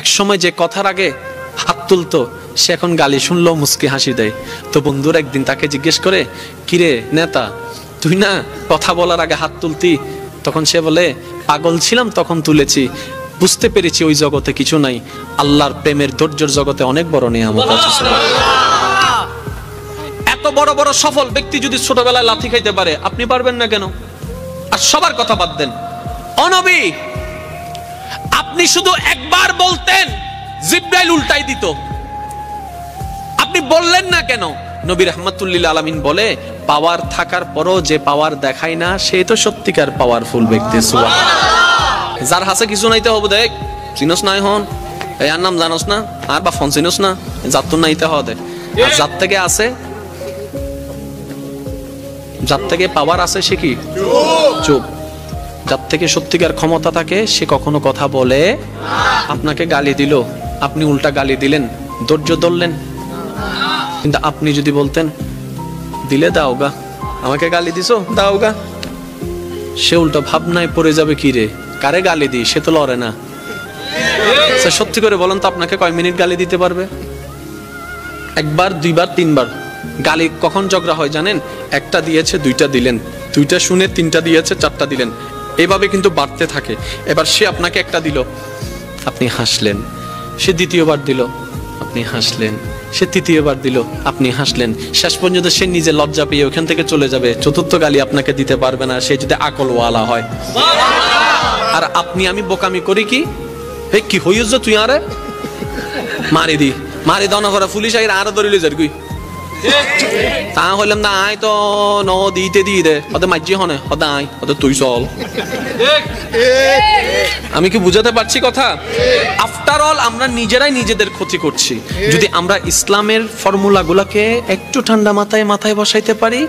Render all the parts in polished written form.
এক সময় যে কথার আগে হাত তুলতো সে এখন গালি শুনলেও মুস্কি হাসি দেয়। তো বন্ধুর একদিন তাকে জিজ্ঞেস করে, কিরে নেতা, তুই না কথা বলার আগে হাত তুলতি? তখন সে বলে, পাগল ছিলাম তখন তুলেছি, বুঝতে পেরেছি ওই জগতে কিছু নাই, আল্লাহর প্রেমের ধৈর্যের জগতে অনেক বড় নিয়ামত আছে। এত বড় বড় সফল ব্যক্তি যদি ছোটবেলায় লাথি খাইতে পারে, আপনি পারবেন না কেন? আর সবার কথা বাদ দেন, ও নবী, আপনি শুধু একবার বলতেন জিবরাইল উল্টাই দিত, আপনি বললেন না কেন? নবী রাহমাতুল লিল আলামিন বলে, পাওয়ার থাকার পরও যে পাওয়ার দেখায় না সে তো সত্যিকার পাওয়ারফুল ব্যক্তি। সুবহানাল্লাহ। যার হাসে কিছু নাইতে হবে, দেখ চিনোস নাই হন, এই আর নাম জানোস না, আর বা ফোন চিনোস না, যার তো নাইতে হবে। আর যার থেকে আছে, যার থেকে পাওয়ার আছে সে কি চুপ। যার থেকে সত্যিকার ক্ষমতা থাকে সে কখনো কথা বলে। আপনাকে গালি দিল, আপনি উল্টা গালি দিলেন, ধৈর্য ধরলেন। কিন্তু আপনি যদি বলতেন, দিলে দাও গা, আমাকে গালি দিছো দাও গা, সে উল্টা ভাবনায় পড়ে যাবে, কি রে কারে গালি দিই, সে তো লড়ে না। সত্যি করে বলেন তো, আপনাকে কয় মিনিট গালি দিতে পারবে? একবার, দুইবার, তিনবার। গালি কখন ঝগড়া হয় জানেন? একটা দিয়েছে দুইটা দিলেন, দুইটা শুনে তিনটা দিয়েছে চারটা দিলেন, এভাবে কিন্তু বাড়তে থাকে। এবার সে আপনাকে একটা দিল, আপনি হাসলেন, সে দ্বিতীয়বার দিল, আপনি হাসলেন, সে তৃতীয়বার দিল, আপনি হাসলেন, শেষ পর্যন্ত সে নিজে লজ্জা পেয়ে ওখান থেকে চলে যাবে। চতুর্থ গালি আপনাকে দিতে পারবে না, সে যদি আকলওয়ালা হয়। আর আপনি আমি বোকামি করি কি, এই কি হইছ তুই আরে মারি দি, মারি দনা করে পুলিশ আরো ধরিলে যার গুই তা হইলাম না, আয় তো ন দিতে দিয়ে দে, ওদের মাঝি হনে ওদের আয়, ওদের তুই চল। আমি কি বুঝাতে পারছি কথা? আফটার অল আমরা নিজেরাই নিজেদের ক্ষতি করছি। যদি আমরা ইসলামের ফর্মুলা গুলাকে একটু ঠান্ডা মাথায় মাথায় বসাইতে পারি,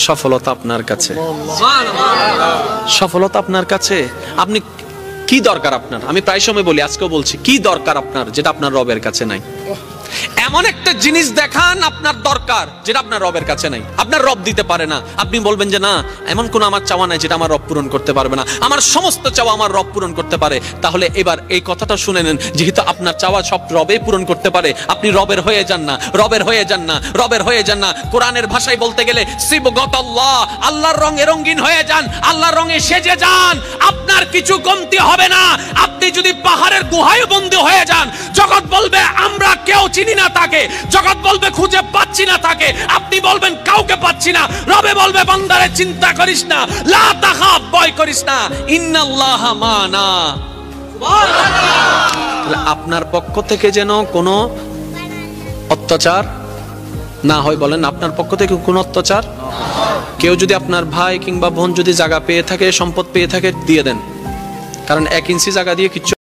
সফলতা আপনার কাছে, সফলতা আপনার কাছে। আপনি কি দরকার আপনার? আমি প্রায় সময় বলি, আজকেও বলছি, কি দরকার আপনার যেটা আপনার রবের কাছে নাই? এমন একটা জিনিস দেখান আপনার দরকার যেটা আপনার রবের কাছে নাই, আপনার রব দিতে পারে না। আপনি বলবেন যে না, এমন কোন আমার চাওয়া নাই যেটা আমার রব পূরণ করতে পারবে না, আমার সমস্ত চাওয়া আমার রব পূরণ করতে পারে। তাহলে এবার এই কথাটা শুনে নেন, যেহেতু আপনার চাওয়া সব রবে পূরণ করতে পারে, আপনি রবের হয়ে যান না, রবের হয়ে যান না, রবের হয়ে যান না। কোরআনের ভাষায় বলতে গেলে সিবগাতাল্লাহ, আল্লাহর রঙে রঙিন হয়ে যান, আল্লাহর রঙে সেজে যান, আপনার কিছু কমতি হবে না। আপনি যদি পাহাড়ের গুহায় বন্দী হয়ে যান, জগৎ বলবে আমরা কেউ চিনি না তাকে, জগৎ বলবে খুঁজে পাচ্ছি না তাকে, আপনি বলবেন কাউকে পাচ্ছি না, রবে বলবে বান্দারে চিন্তা করিস না, লা তাখাফ, ভয় করিস না, ইন্নাল্লাহা মানা। আপনার পক্ষ থেকে যেন কোনো অত্যাচার না হয়। বলেন, আপনার পক্ষ থেকে কোনো অত্যাচার? কেউ যদি আপনার ভাই কিংবা বোন যদি জায়গা পেয়ে থাকে, সম্পদ পেয়ে থাকে, দিয়ে দেন, কারণ 1 ইঞ্চি জায়গা দিয়ে কিচ্ছু